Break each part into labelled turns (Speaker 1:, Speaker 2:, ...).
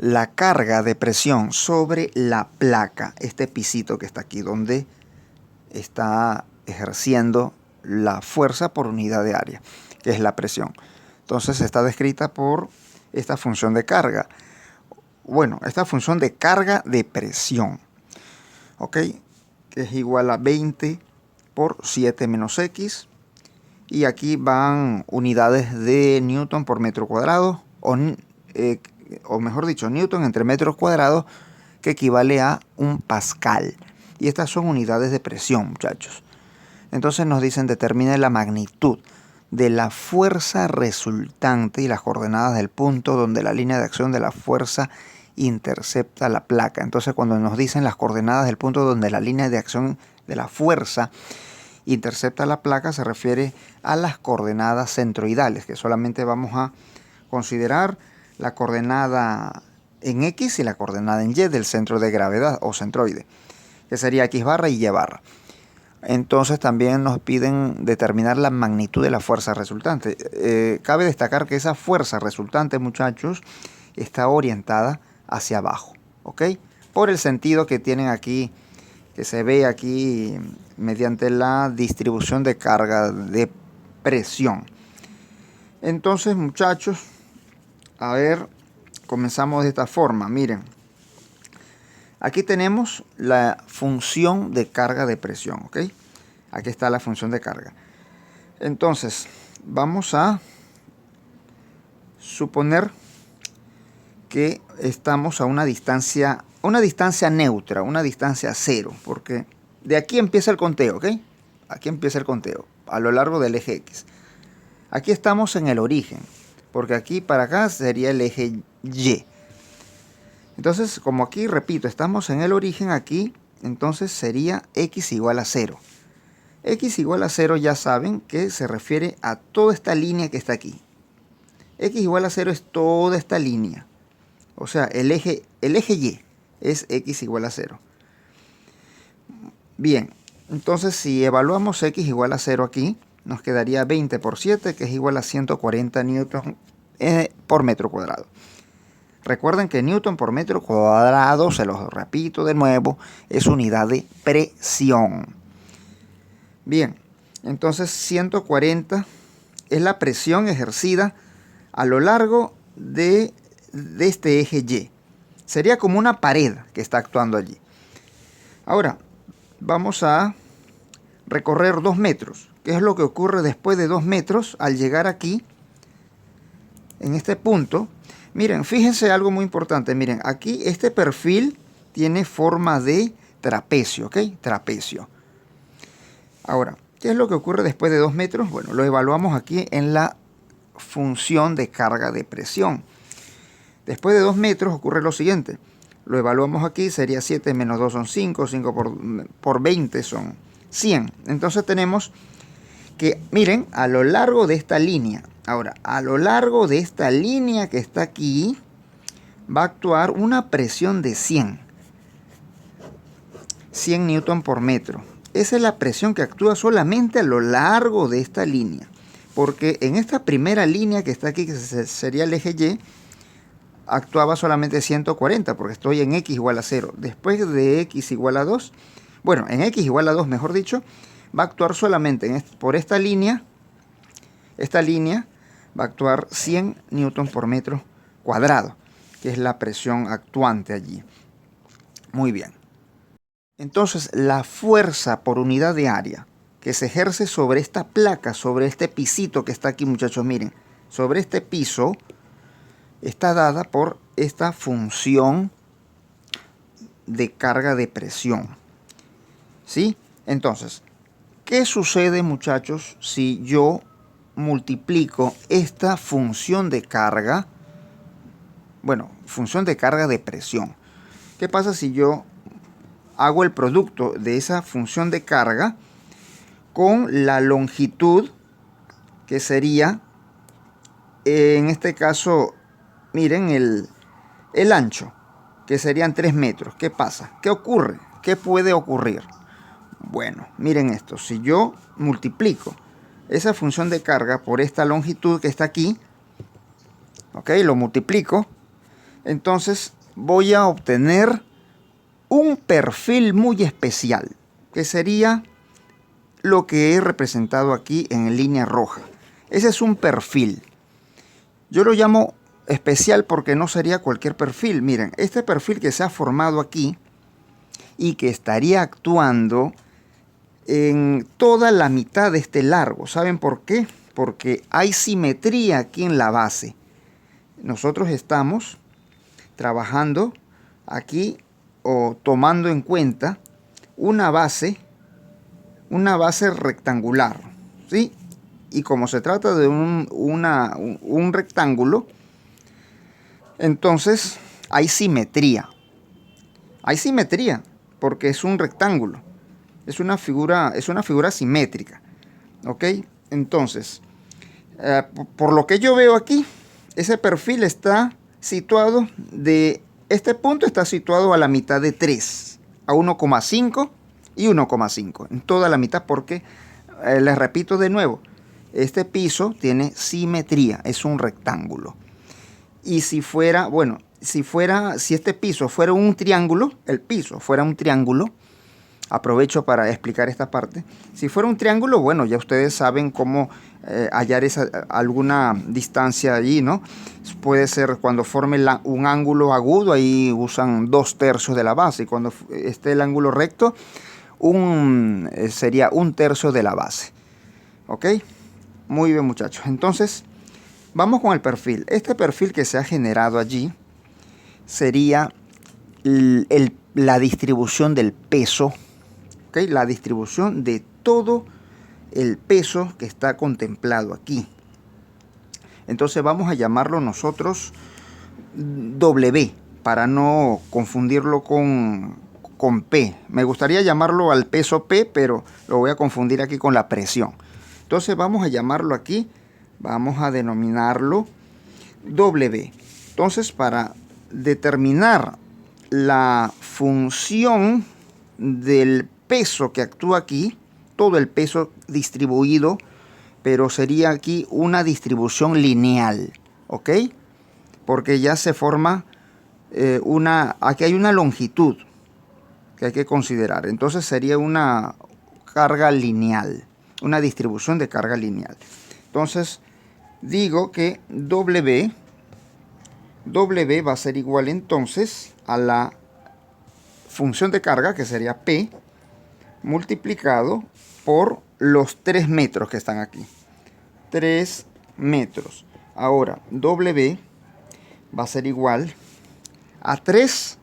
Speaker 1: la carga de presión sobre la placa, este pisito que está aquí, donde está ejerciendo la fuerza por unidad de área, que es la presión. Entonces está descrita por esta función de carga. Bueno, esta función de carga de presión, ¿ok? Que es igual a 20 por 7 menos x. Y aquí van unidades de newton por metro cuadrado, o mejor dicho, newton entre metros cuadrados, que equivale a un pascal. Y estas son unidades de presión, muchachos. Entonces nos dicen determine la magnitud de la fuerza resultante y las coordenadas del punto donde la línea de acción de la fuerza intercepta la placa. Entonces cuando nos dicen las coordenadas del punto donde la línea de acción de la fuerza intercepta la placa, se refiere a las coordenadas centroidales, que solamente vamos a considerar la coordenada en X y la coordenada en Y del centro de gravedad o centroide, que sería X barra y Y barra. Entonces también nos piden determinar la magnitud de la fuerza resultante. Cabe destacar que esa fuerza resultante, muchachos, está orientada hacia abajo, ¿ok? Por el sentido que tienen aquí, que se ve aquí mediante la distribución de carga de presión. Entonces, muchachos, a ver, comenzamos de esta forma. Miren, aquí tenemos la función de carga de presión, ¿ok? Aquí está la función de carga. Entonces, vamos a suponer que estamos a una distancia neutra, una distancia cero, porque de aquí empieza el conteo, ¿ok? Aquí empieza el conteo, a lo largo del eje X. Aquí estamos en el origen, porque aquí para acá sería el eje Y. Entonces, como aquí, repito, estamos en el origen aquí, entonces sería X igual a 0. X igual a 0 ya saben que se refiere a toda esta línea que está aquí. X igual a 0 es toda esta línea. O sea, el eje Y es X igual a 0. Bien, entonces si evaluamos X igual a 0 aquí, nos quedaría 20 por 7, que es igual a 140 newton por metro cuadrado. Recuerden que newton por metro cuadrado, se los repito de nuevo, es unidad de presión. Bien, entonces 140 es la presión ejercida a lo largo de este eje Y. Sería como una pared que está actuando allí. Ahora, vamos a recorrer 2 metros. ¿Qué es lo que ocurre después de 2 metros al llegar aquí, en este punto? Miren, fíjense algo muy importante. Miren, aquí este perfil tiene forma de trapecio, ¿ok? Trapecio. Ahora, ¿qué es lo que ocurre después de 2 metros? Bueno, lo evaluamos aquí en la función de carga de presión. Después de 2 metros ocurre lo siguiente. Lo evaluamos aquí, sería 7 menos 2 son 5, 5 por 20 son 100. Entonces tenemos que, miren, a lo largo de esta línea, ahora, a lo largo de esta línea que está aquí, va a actuar una presión de 100 newton por metro. Esa es la presión que actúa solamente a lo largo de esta línea. Porque en esta primera línea que está aquí, que sería el eje Y, actuaba solamente 140, porque estoy en X igual a 0. Después de X igual a 2, bueno, en X igual a 2, mejor dicho, va a actuar solamente por esta línea. Esta línea va a actuar 100 newton por metro cuadrado, que es la presión actuante allí. Muy bien. Entonces, la fuerza por unidad de área que se ejerce sobre esta placa, sobre este pisito que está aquí, muchachos, miren, sobre este piso, está dada por esta función de carga de presión. ¿Sí? Entonces, ¿qué sucede, muchachos, si yo multiplico esta función de carga? Bueno, función de carga de presión. ¿Qué pasa si yo hago el producto de esa función de carga con la longitud, que sería, en este caso, miren, el ancho, que serían 3 metros? ¿Qué pasa? ¿Qué ocurre? ¿Qué puede ocurrir? Bueno, miren esto. Si yo multiplico esa función de carga por esta longitud que está aquí, ¿ok? Lo multiplico. Entonces voy a obtener un perfil muy especial, que sería lo que he representado aquí en línea roja. Ese es un perfil. Yo lo llamo especial porque no sería cualquier perfil. Miren, este perfil que se ha formado aquí y que estaría actuando en toda la mitad de este largo. ¿Saben por qué? Porque hay simetría aquí en la base. Nosotros estamos trabajando aquí o tomando en cuenta una base rectangular, ¿sí? Y como se trata de un rectángulo, entonces hay simetría. Hay simetría porque es un rectángulo. Es una figura simétrica. ¿Ok? Entonces, por lo que yo veo aquí, ese perfil está situado este punto está situado a la mitad de 3, a 1,5 y 1,5. En toda la mitad porque, les repito de nuevo, este piso tiene simetría, es un rectángulo. Y si este piso fuera un triángulo, el piso fuera un triángulo, aprovecho para explicar esta parte. Si fuera un triángulo, bueno, ya ustedes saben cómo hallar alguna distancia allí, ¿no? Puede ser cuando forme un ángulo agudo, ahí usan 2/3 de la base. Y cuando esté el ángulo recto, sería 1/3 de la base. ¿Ok? Muy bien, muchachos. Entonces, vamos con el perfil. Este perfil que se ha generado allí sería la distribución del peso. ¿Okay? La distribución de todo el peso que está contemplado aquí. Entonces vamos a llamarlo nosotros W para no confundirlo con P. Me gustaría llamarlo al peso P, pero lo voy a confundir aquí con la presión. Entonces vamos a llamarlo aquí, vamos a denominarlo W. Entonces, para determinar la función del peso que actúa aquí, todo el peso distribuido, pero sería aquí una distribución lineal, ¿ok? Porque ya se forma aquí hay una longitud que hay que considerar. Entonces sería una carga lineal, una distribución de carga lineal. Entonces digo que W va a ser igual entonces a la función de carga, que sería P, multiplicado por los 3 metros que están aquí. 3 metros. Ahora, W va a ser igual a 3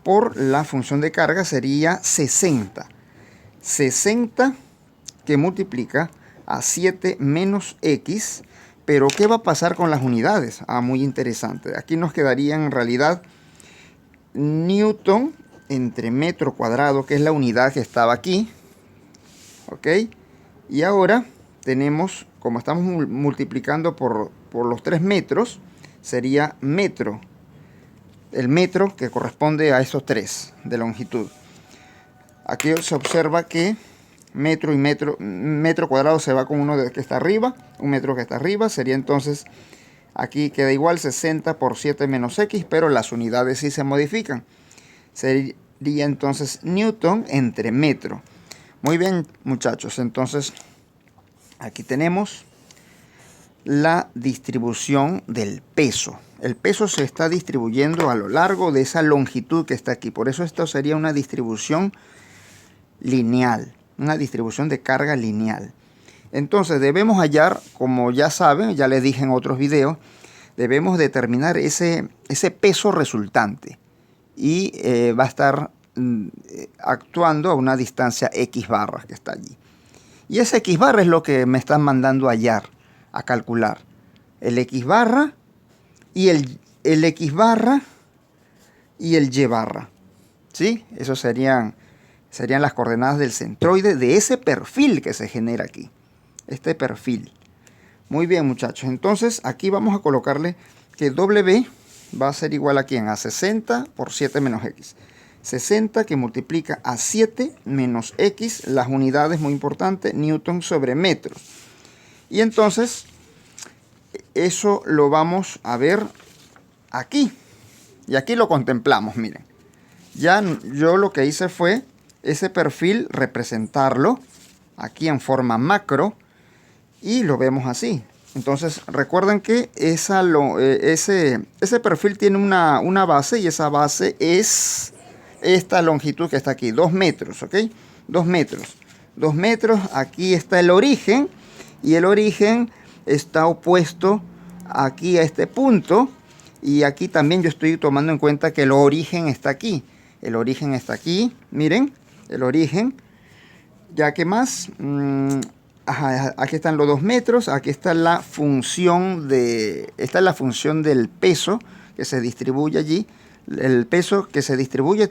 Speaker 1: por la función de carga, sería 60. 60 que multiplica a 7 menos X. Pero, ¿qué va a pasar con las unidades? Muy interesante. Aquí nos quedaría en realidad Newton entre metro cuadrado, que es la unidad que estaba aquí. ¿Ok? Y ahora tenemos, como estamos multiplicando por los 3 metros, sería metro. El metro que corresponde a esos 3 de longitud. Aquí se observa que metro y metro cuadrado se va con uno que está arriba, un metro que está arriba, sería entonces, aquí queda igual 60 por 7 menos X, pero las unidades sí se modifican. Sería entonces Newton entre metro. Muy bien, muchachos, entonces aquí tenemos la distribución del peso. El peso se está distribuyendo a lo largo de esa longitud que está aquí. Por eso esto sería una distribución lineal, una distribución de carga lineal. Entonces debemos hallar, como ya saben, ya les dije en otros videos, debemos determinar ese peso resultante. Y va a estar actuando a una distancia X barra que está allí. Y ese X barra es lo que me están mandando a hallar, a calcular. El X barra y el X barra y el Y barra. ¿Sí? Esos serían las coordenadas del centroide de ese perfil que se genera aquí. Este perfil. Muy bien, muchachos. Entonces aquí vamos a colocarle que W va a ser igual a ¿quién? A 60 por 7 menos X. 60 que multiplica a 7 menos X, las unidades muy importantes, Newton sobre metros. Y entonces eso lo vamos a ver aquí. Y aquí lo contemplamos, miren. Ya yo lo que hice fue ese perfil representarlo aquí en forma macro y lo vemos así. Entonces recuerden que ese perfil tiene una base y esa base es esta longitud que está aquí, 2 metros, ¿ok? 2 metros. 2 metros, aquí está el origen y el origen está opuesto aquí a este punto y aquí también yo estoy tomando en cuenta que el origen está aquí. El origen está aquí, miren, el origen. Ya que más, ajá, aquí están los 2 metros, aquí está la función del peso que se distribuye allí. El peso que se distribuye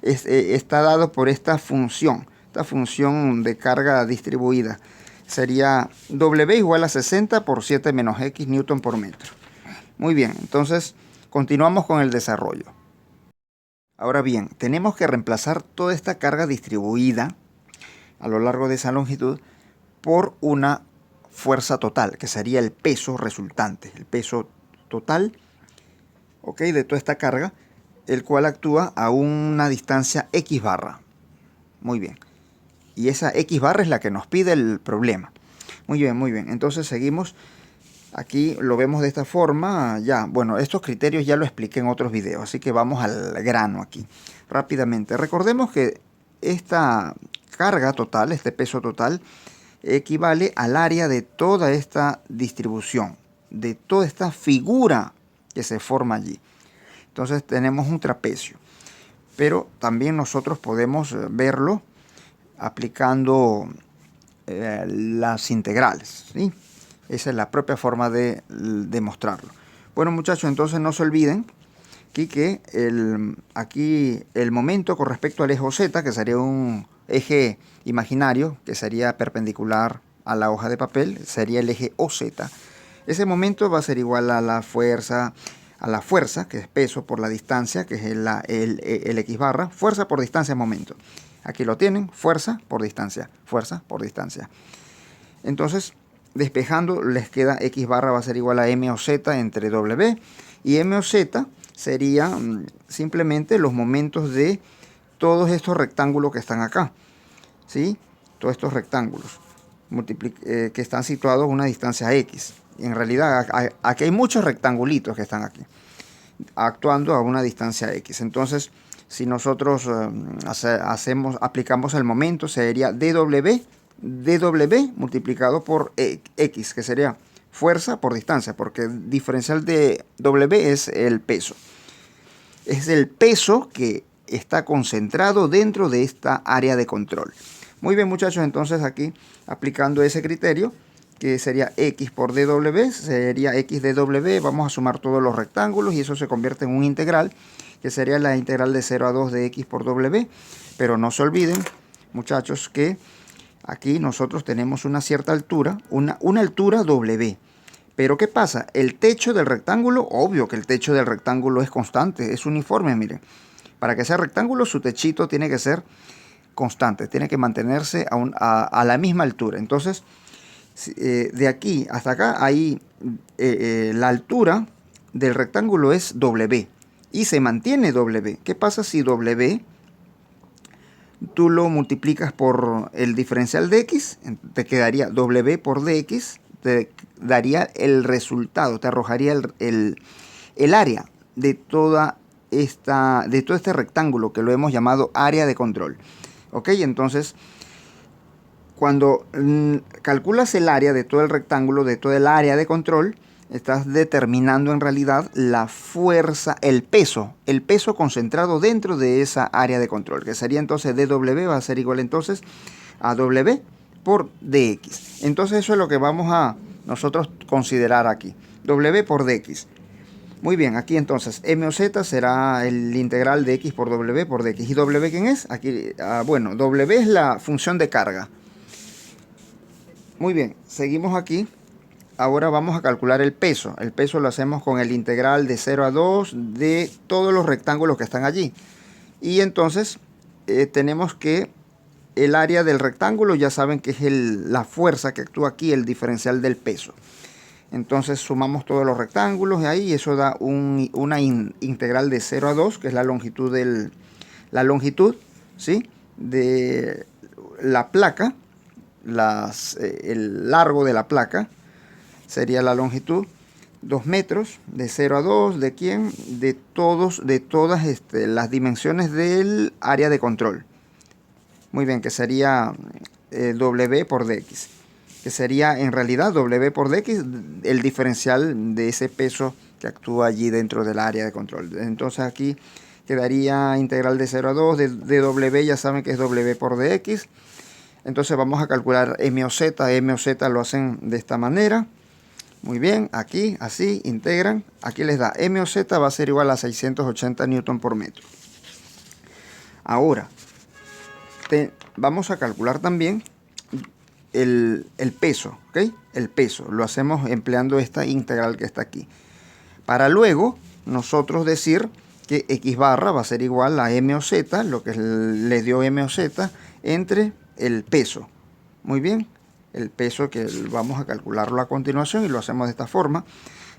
Speaker 1: está dado por esta función de carga distribuida. Sería W igual a 60 por 7 menos X newton por metro. Muy bien, entonces continuamos con el desarrollo. Ahora bien, tenemos que reemplazar toda esta carga distribuida a lo largo de esa longitud por una fuerza total, que sería el peso resultante, el peso total, ¿ok?, de toda esta carga, el cual actúa a una distancia X barra. Muy bien. Y esa X barra es la que nos pide el problema. Muy bien, muy bien. Entonces seguimos. Aquí lo vemos de esta forma. Ya, bueno, estos criterios ya lo expliqué en otros videos, así que vamos al grano aquí rápidamente. Recordemos que esta carga total, este peso total, equivale al área de toda esta distribución, de toda esta figura que se forma allí. Entonces tenemos un trapecio, pero también nosotros podemos verlo aplicando las integrales, ¿sí? Esa es la propia forma de demostrarlo. Bueno, muchachos, entonces no se olviden que aquí el momento con respecto al eje OZ, que sería un eje imaginario, que sería perpendicular a la hoja de papel, sería el eje OZ. Ese momento va a ser igual a la fuerza, que es peso por la distancia, que es el X barra, fuerza por distancia, momento. Aquí lo tienen, fuerza por distancia, fuerza por distancia. Entonces, despejando, les queda X barra va a ser igual a M o Z entre W, y M o Z sería simplemente los momentos de todos estos rectángulos que están acá, ¿sí? Todos estos rectángulos que están situados a una distancia X. En realidad, aquí hay muchos rectangulitos que están aquí, actuando a una distancia X. Entonces, si nosotros aplicamos el momento, sería dw multiplicado por X, que sería fuerza por distancia, porque el diferencial de W es el peso. Es el peso que está concentrado dentro de esta área de control. Muy bien, muchachos, entonces aquí aplicando ese criterio, que sería X por dW, sería X de W, vamos a sumar todos los rectángulos y eso se convierte en un integral, que sería la integral de 0 a 2 de X por W. Pero no se olviden, muchachos, que aquí nosotros tenemos una cierta altura, una altura W. Pero ¿qué pasa? El techo del rectángulo, obvio que el techo del rectángulo es constante, es uniforme, miren. Para que sea rectángulo, su techito tiene que ser constante, tiene que mantenerse a la misma altura. Entonces, de aquí hasta acá, ahí la altura del rectángulo es W y se mantiene W. ¿Qué pasa si W tú lo multiplicas por el diferencial de X? Te quedaría W por dx, te daría el resultado, te arrojaría el área de todo este rectángulo que lo hemos llamado área de control. ¿Ok? Entonces, cuando calculas el área de todo el rectángulo, de todo el área de control, estás determinando en realidad la fuerza, el peso concentrado dentro de esa área de control, que sería entonces dW va a ser igual entonces a W por dx. Entonces eso es lo que vamos a nosotros considerar aquí, W por dx. Muy bien, aquí entonces M o Z será el integral de X por W por dx. ¿Y W quién es? Aquí, bueno, W es la función de carga. Muy bien, seguimos aquí. Ahora vamos a calcular el peso. El peso lo hacemos con el integral de 0 a 2 de todos los rectángulos que están allí. Y entonces tenemos que el área del rectángulo, ya saben que es la fuerza que actúa aquí, el diferencial del peso. Entonces sumamos todos los rectángulos de ahí y eso da una integral de 0 a 2, que es la longitud ¿sí?, de la placa, el largo de la placa sería la longitud, 2 metros, de 0 a 2, ¿de quién? De todas las dimensiones del área de control. Muy bien, que sería W por dx, que sería en realidad W por dx, el diferencial de ese peso que actúa allí dentro del área de control. Entonces aquí quedaría integral de 0 a 2 de W, ya saben que es W por dx. Entonces vamos a calcular M o Z. M o Z lo hacen de esta manera. Muy bien, aquí, así, integran. Aquí les da M o Z va a ser igual a 680 Newton por metro. Ahora, vamos a calcular también el peso, ¿ok? El peso, lo hacemos empleando esta integral que está aquí. Para luego, nosotros decir que X barra va a ser igual a M o Z, lo que les dio M o Z, entre el peso. Muy bien, el peso que vamos a calcularlo a continuación y lo hacemos de esta forma.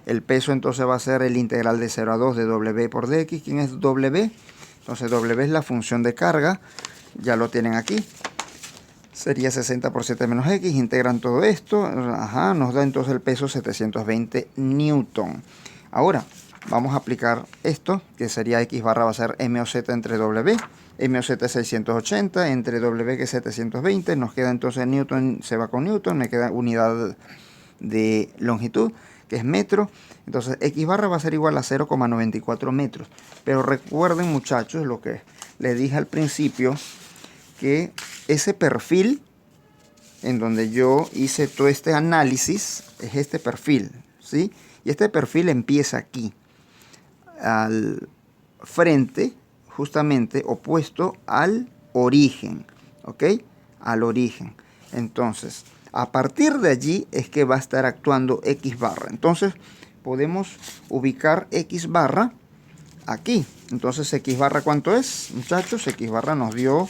Speaker 1: El peso entonces va a ser el integral de 0 a 2 de W por dx. ¿Quién es W? Entonces W es la función de carga, ya lo tienen aquí. Sería 60 por 7 menos x, integran todo esto, ajá, nos da entonces el peso 720 newton. Ahora vamos a aplicar esto, que sería X barra va a ser M o Z entre W. M o Z es 680, entre W que es 720, nos queda entonces Newton, se va con Newton, me queda unidad de longitud, que es metro. Entonces X barra va a ser igual a 0,94 metros. Pero recuerden, muchachos, lo que les dije al principio, que ese perfil en donde yo hice todo este análisis es este perfil, ¿sí? Y este perfil empieza aquí, al frente, justamente opuesto al origen, ¿ok? Al origen. Entonces, a partir de allí es que va a estar actuando X barra. Entonces, podemos ubicar X barra aquí. Entonces, X barra, ¿cuánto es, muchachos? X barra nos dio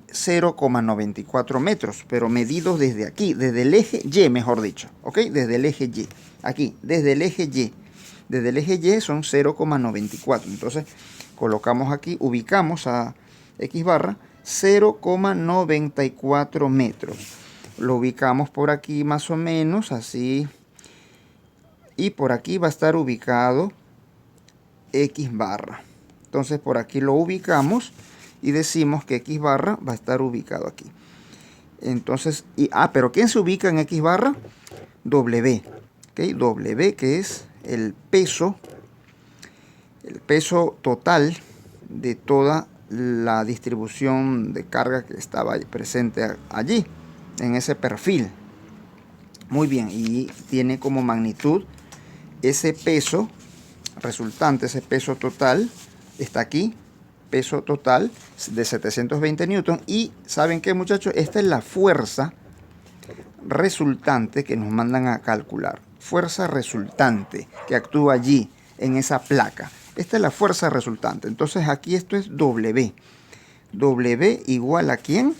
Speaker 1: 0,94 metros, pero medidos desde aquí, desde el eje Y, mejor dicho, ¿ok? Desde el eje Y, aquí, desde el eje Y. Desde el eje Y son 0,94. Entonces, colocamos aquí, ubicamos a X barra 0,94 metros. Lo ubicamos por aquí más o menos, así. Y por aquí va a estar ubicado X barra. Entonces, por aquí lo ubicamos y decimos que X barra va a estar ubicado aquí. Entonces, pero ¿quién se ubica en X barra? W. ¿Okay? W, que es el peso total de toda la distribución de carga que estaba presente allí, en ese perfil. Muy bien, y tiene como magnitud ese peso resultante, ese peso total, está aquí, peso total de 720 newton. Y ¿saben qué, muchachos? Esta es la fuerza resultante que nos mandan a calcular. Fuerza resultante que actúa allí en esa placa. Esta es la fuerza resultante. Entonces aquí esto es W. W igual a ¿quién?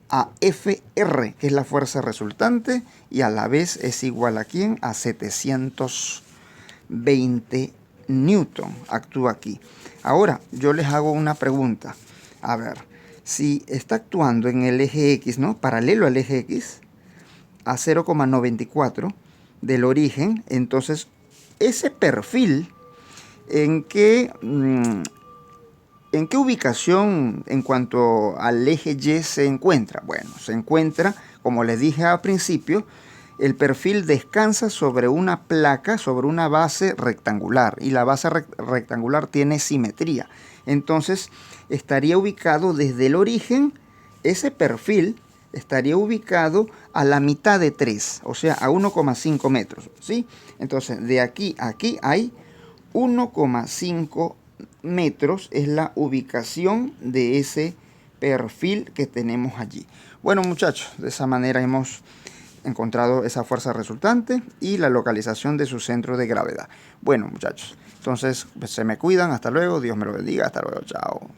Speaker 1: A FR, que es la fuerza resultante, y a la vez es igual a ¿quién? A 720 newton. Actúa aquí. Ahora, yo les hago una pregunta. A ver, si está actuando en el eje X, ¿no? Paralelo al eje X, a 0,94 del origen, entonces ese perfil, ¿en qué ubicación en cuanto al eje Y se encuentra? Bueno, se encuentra, como les dije al principio, el perfil descansa sobre una placa, sobre una base rectangular, y la base rectangular tiene simetría. Entonces estaría ubicado desde el origen, ese perfil estaría ubicado a la mitad de 3, o sea, a 1,5 metros, ¿sí? Entonces, de aquí a aquí hay 1,5 metros, es la ubicación de ese perfil que tenemos allí. Bueno, muchachos, de esa manera hemos encontrado esa fuerza resultante y la localización de su centro de gravedad. Bueno, muchachos, entonces pues, se me cuidan, hasta luego, Dios me lo bendiga, hasta luego, chao.